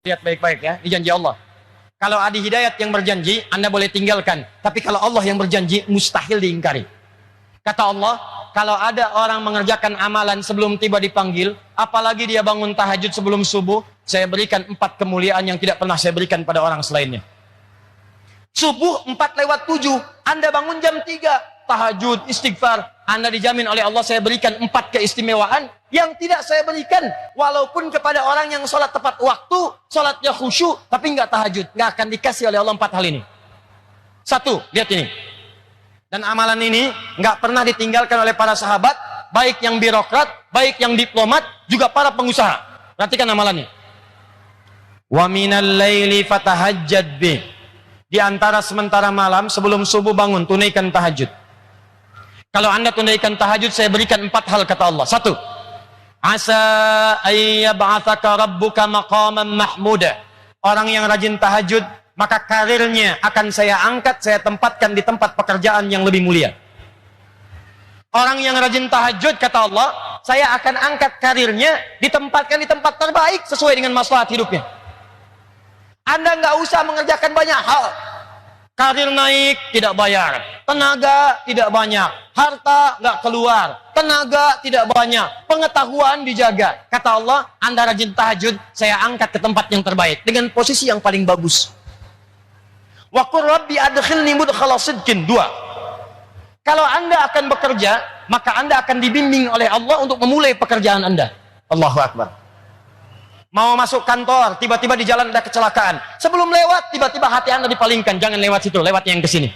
Lihat baik-baik ya, ini janji Allah. Kalau ada hidayat yang berjanji, Anda boleh tinggalkan. Tapi kalau Allah yang berjanji, mustahil diingkari. Kata Allah, kalau ada orang mengerjakan amalan sebelum tiba dipanggil, apalagi dia bangun tahajud sebelum subuh, saya berikan 4 kemuliaan yang tidak pernah saya berikan pada orang selainnya. Subuh 4:07, Anda bangun jam 3, tahajud, istighfar, Anda dijamin oleh Allah saya berikan 4 keistimewaan yang tidak saya berikan walaupun kepada orang yang sholat tepat waktu, sholatnya khusyuk, tapi nggak tahajud, nggak akan dikasih oleh Allah 4 hal ini. 1, lihat ini. Dan amalan ini nggak pernah ditinggalkan oleh para sahabat, baik yang birokrat, baik yang diplomat, juga para pengusaha. Perhatikan amalannya. Wa minal laili fatahajjad bih. Di antara sementara malam sebelum subuh bangun, tunaikan tahajud. Kalau Anda tunaikan tahajud, saya berikan 4 hal kata Allah. 1, asa ayyab'atsaka rabbuka maqaman mahmuda. Orang yang rajin tahajud, maka karirnya akan saya angkat, saya tempatkan di tempat pekerjaan yang lebih mulia. Orang yang rajin tahajud, kata Allah, saya akan angkat karirnya, ditempatkan di tempat terbaik sesuai dengan maslahat hidupnya. Anda nggak usah mengerjakan banyak hal. Karir naik, tidak bayar. Tenaga, tidak banyak. Harta, nggak keluar. Tenaga, tidak banyak. Pengetahuan dijaga. Kata Allah, Anda rajin tahajud, saya angkat ke tempat yang terbaik. Dengan posisi yang paling bagus. Wa qur rabbi adkhilni mudkhala sidqin. 2. Kalau Anda akan bekerja, maka Anda akan dibimbing oleh Allah untuk memulai pekerjaan Anda. Allahu Akbar. Mau masuk kantor, tiba-tiba di jalan ada kecelakaan. Sebelum lewat, tiba-tiba hati Anda dipalingkan. Jangan lewat situ, lewat yang ke sini.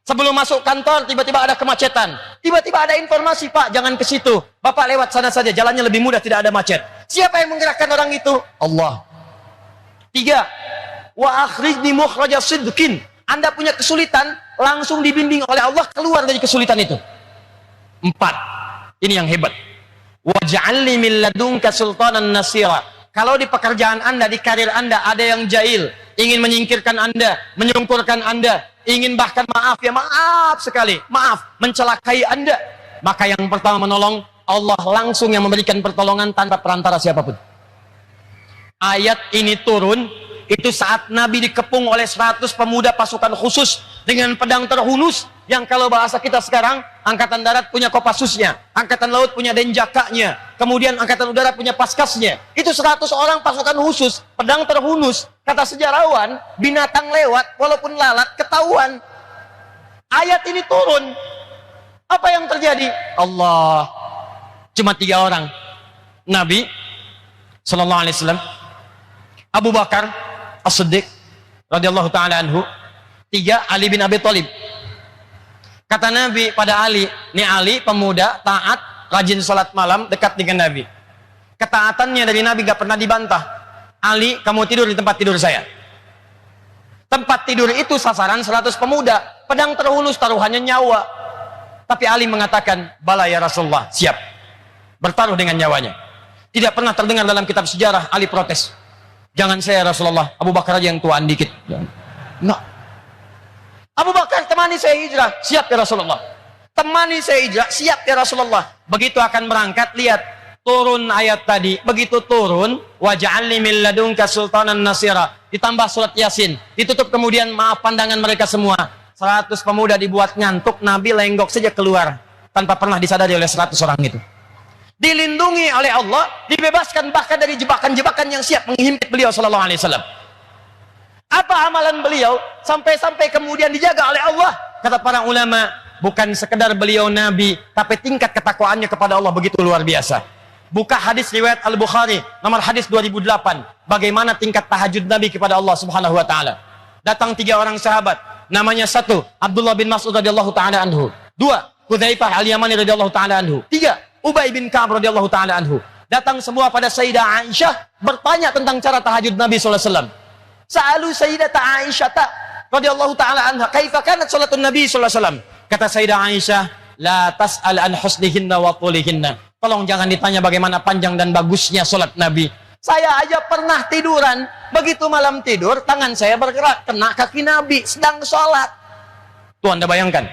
Sebelum masuk kantor, tiba-tiba ada kemacetan. Tiba-tiba ada informasi, Pak, jangan ke situ. Bapak lewat sana saja, jalannya lebih mudah, tidak ada macet. Siapa yang menggerakkan orang itu? Allah. 3. Wa akhrijni mukhraja sidqin. Anda punya kesulitan, langsung dibimbing oleh Allah keluar dari kesulitan itu. 4. Ini yang hebat. Waj'alni min ladunka sultanan nasira. Kalau di pekerjaan Anda, di karir Anda ada yang jahil, ingin menyingkirkan Anda, menyungkurkan Anda, ingin bahkan maaf ya maaf sekali, maaf, mencelakai Anda, maka yang pertama menolong Allah langsung yang memberikan pertolongan tanpa perantara siapapun. Ayat ini turun itu saat Nabi dikepung oleh 100 pemuda pasukan khusus dengan pedang terhunus, yang kalau bahasa kita sekarang, angkatan darat punya kopassusnya, angkatan laut punya denjakanya, kemudian angkatan udara punya paskasnya. Itu 100 orang pasukan khusus, pedang terhunus. Kata sejarawan, binatang lewat walaupun lalat ketahuan. Ayat ini turun, apa yang terjadi? Allah, cuma 3 orang, Nabi sallallahu alaihi wasallam, Abu Bakar As-Siddiq radhiyallahu taala anhu, 3 Ali bin Abi Thalib. Kata Nabi pada Ali, ini Ali pemuda taat, rajin salat malam, dekat dengan Nabi. Ketaatannya dari Nabi gak pernah dibantah. Ali, kamu tidur di tempat tidur saya. Tempat tidur itu sasaran 100 pemuda, pedang terhunus, taruhannya nyawa. Tapi Ali mengatakan, bala ya Rasulullah, siap bertaruh dengan nyawanya. Tidak pernah terdengar dalam kitab sejarah Ali protes. Jangan saya Rasulullah, Abu Bakar aja yang tuaan dikit. Nah, Abu Bakar, temani saya hijrah, siap ya Rasulullah. Temani saya hijrah, siap ya Rasulullah. Begitu akan berangkat, lihat turun ayat tadi. Begitu turun, waj'alni min ladunka sultanan nasira. Ditambah surat Yasin. Ditutup kemudian maaf pandangan mereka semua. 100 pemuda dibuat ngantuk, Nabi lenggok saja keluar tanpa pernah disadari oleh 100 orang itu. Dilindungi oleh Allah, dibebaskan bahkan dari jebakan-jebakan yang siap menghimpit beliau sallallahu alaihi wasallam. Apa amalan beliau sampai-sampai kemudian dijaga oleh Allah? Kata para ulama, bukan sekedar beliau nabi, tapi tingkat ketakwaannya kepada Allah begitu luar biasa. Buka hadis riwayat Al-Bukhari, nomor hadis 2008. Bagaimana tingkat tahajud Nabi kepada Allah Subhanahu wa taala. Datang 3 orang sahabat, namanya 1 Abdullah bin Mas'ud radhiyallahu taala anhu, 2 Hudzaifah Al-Yamani radhiyallahu taala anhu, 3 Ubay bin Ka'ab radhiyallahu taala anhu. Datang semua pada Sayyidah Aisyah bertanya tentang cara tahajud Nabi sallallahu alaihi wasallam. Sa'alu Sayyidata Aisyah radhiyallahu taala anha, kaifa kanat salatun Nabi sallallahu alaihi wasallam? Kata Sayyidah Aisyah, la tas'al an husnihinna wa tulihinna. Tolong jangan ditanya bagaimana panjang dan bagusnya salat Nabi. Saya aja pernah tiduran, begitu malam tidur tangan saya bergerak kena kaki Nabi sedang salat. Tuh Anda bayangkan.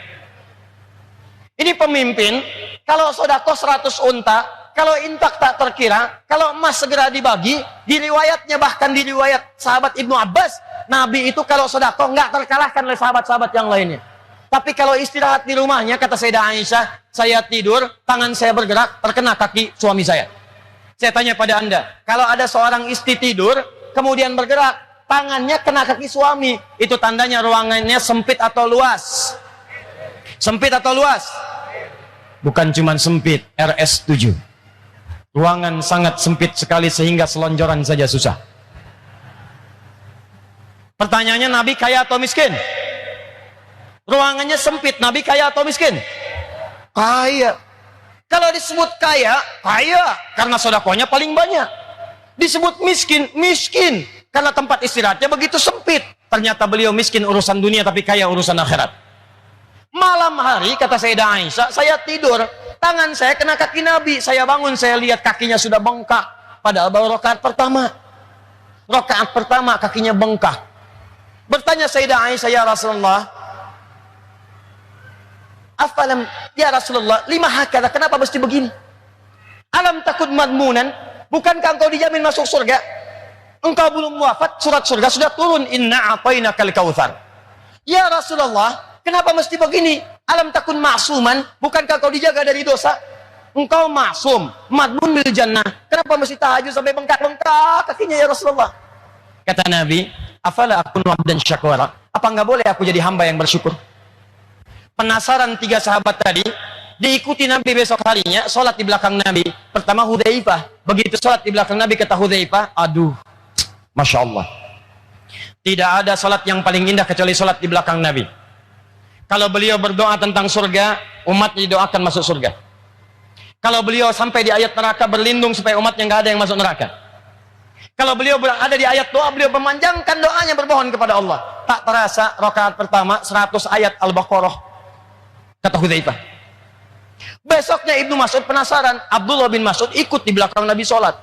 Ini pemimpin, kalau sedekah 100 unta, kalau infak tak terkira, kalau emas segera dibagi, di riwayatnya bahkan di riwayat sahabat Ibnu Abbas, Nabi itu kalau sedekah nggak terkalahkan oleh sahabat-sahabat yang lainnya. Tapi kalau istirahat di rumahnya, kata Sayyidah Aisyah, saya tidur, tangan saya bergerak, terkena kaki suami saya. Saya tanya pada Anda, kalau ada seorang istri tidur, kemudian bergerak, tangannya kena kaki suami, itu tandanya ruangannya sempit atau luas? Sempit atau luas? Bukan cuma sempit, RS7. Ruangan sangat sempit sekali sehingga selonjoran saja susah. Pertanyaannya, Nabi kaya atau miskin? Ruangannya sempit, Nabi kaya atau miskin? Kaya. Kalau disebut kaya, kaya karena sedekahnya paling banyak. Disebut miskin, miskin karena tempat istirahatnya begitu sempit. Ternyata beliau miskin urusan dunia tapi kaya urusan akhirat. Malam hari, kata Sayyidah Aisyah, saya tidur, tangan saya kena kaki Nabi. Saya bangun, saya lihat kakinya sudah bengkak. Padahal baru rakaat pertama. Rakaat pertama kakinya bengkak. Bertanya Sayyidah Aisyah, ya Rasulullah, afalam, ya Rasulullah, lima hakada, kenapa mesti begini? Alam takut madmunan, bukankah engkau dijamin masuk surga? Engkau belum wafat, surat surga sudah turun, inna a'tainakal kautsar. Ya Rasulullah, kenapa mesti begini? Alam takun ma'suman, bukankah kau dijaga dari dosa? Engkau maksum, madmun bil jannah. Kenapa mesti tahajud sampai bengkak-bengkak kakinya ya Rasulullah? Kata Nabi, afala akunu abdan syakura? Apa enggak boleh aku jadi hamba yang bersyukur? Penasaran tiga sahabat tadi, diikuti Nabi besok harinya, sholat di belakang Nabi. Pertama Hudzaifah, begitu sholat di belakang Nabi, kata Hudzaifah, aduh, Masya Allah, tidak ada sholat yang paling indah kecuali sholat di belakang Nabi. Kalau beliau berdoa tentang surga, umat didoakan masuk surga. Kalau beliau sampai di ayat neraka, berlindung supaya umatnya nggak ada yang masuk neraka. Kalau beliau berada di ayat doa, beliau memanjangkan doanya, bermohon kepada Allah. Tak terasa rakaat pertama 100 ayat Al-Baqarah, kata Hudzaifah. Besoknya Ibnu Mas'ud penasaran, Abdullah bin Mas'ud ikut di belakang Nabi sholat.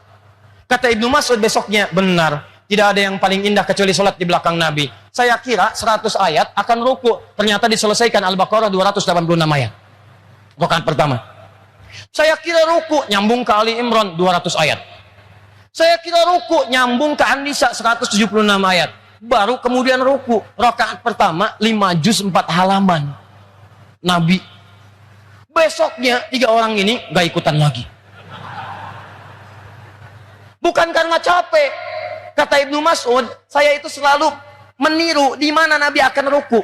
Kata Ibnu Mas'ud besoknya, benar, tidak ada yang paling indah kecuali sholat di belakang Nabi. Saya kira 100 ayat akan ruku, ternyata diselesaikan Al-Baqarah 286 ayat. Rakaat pertama. Saya kira ruku, nyambung ke Ali Imran 200 ayat. Saya kira ruku, nyambung ke An-Nisa 176 ayat. Baru kemudian ruku. Rakaat pertama 5 juz 4 halaman. Nabi. Besoknya 3 orang ini gak ikutan lagi. Bukan karena capek. Kata Ibnu Mas'ud, saya itu selalu meniru di mana Nabi akan ruku.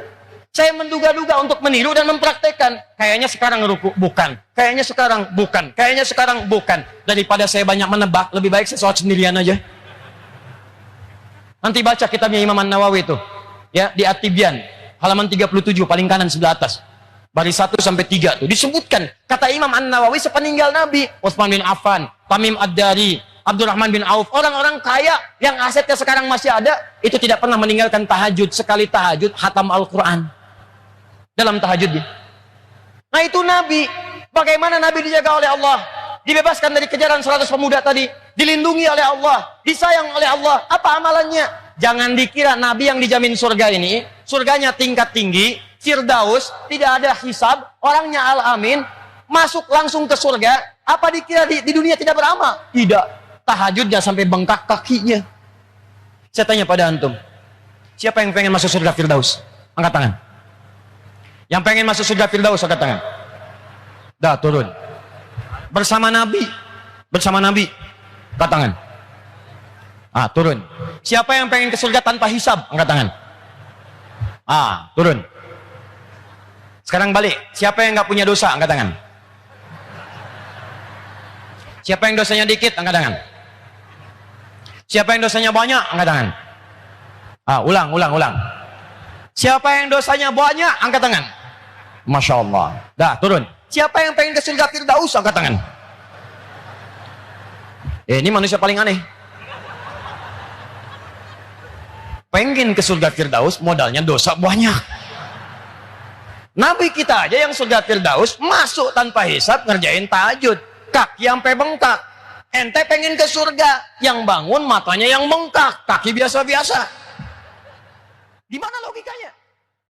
Saya menduga-duga untuk meniru dan mempraktekkan. Kayaknya sekarang ruku, bukan. Kayaknya sekarang, bukan. Kayaknya sekarang, bukan. Daripada saya banyak menebak, lebih baik saya sholat sendirian aja. Nanti baca kitabnya Imam An-Nawawi itu, ya, di At-Tibyan, halaman 37, paling kanan sebelah atas. Baris 1 sampai 3 tuh disebutkan. Kata Imam An-Nawawi, sepeninggal Nabi, Utsman bin Affan, Tamim Ad-Dari, Abdurrahman bin Auf, orang-orang kaya yang asetnya sekarang masih ada, itu tidak pernah meninggalkan tahajud. Sekali tahajud, khatam Al-Quran dalam tahajudnya. Nah itu Nabi. Bagaimana Nabi dijaga oleh Allah, dibebaskan dari kejaran 100 pemuda tadi, dilindungi oleh Allah, disayang oleh Allah. Apa amalannya? Jangan dikira Nabi yang dijamin surga ini, surganya tingkat tinggi, Firdaus, tidak ada hisab, orangnya al-amin, masuk langsung ke surga. Apa dikira di dunia tidak beramal? Tidak. Tahajudnya sampai bengkak kakinya. Saya tanya pada antum, siapa yang pengen masuk surga Firdaus? Angkat tangan. Yang pengen masuk surga Firdaus, angkat tangan. Dah, turun. Bersama Nabi. Bersama Nabi. Angkat tangan. Ah, turun. Siapa yang pengen ke surga tanpa hisab? Angkat tangan. Ah, turun. Sekarang balik. Siapa yang nggak punya dosa? Angkat tangan. Siapa yang dosanya dikit? Angkat tangan. Siapa yang dosanya banyak? Angkat tangan. Ah, ulang. Siapa yang dosanya banyak? Angkat tangan. Masya Allah. Dah, turun. Siapa yang pengen ke surga Firdaus? Angkat tangan. Ini manusia paling aneh. Pengen ke surga Firdaus, modalnya dosa banyak. Nabi kita aja yang surga Firdaus masuk tanpa hisab, ngerjain tahajud, kaki sampai bengkak. Ente pengen ke surga, yang bangun matanya yang bengkak, kaki biasa-biasa. Di mana logikanya?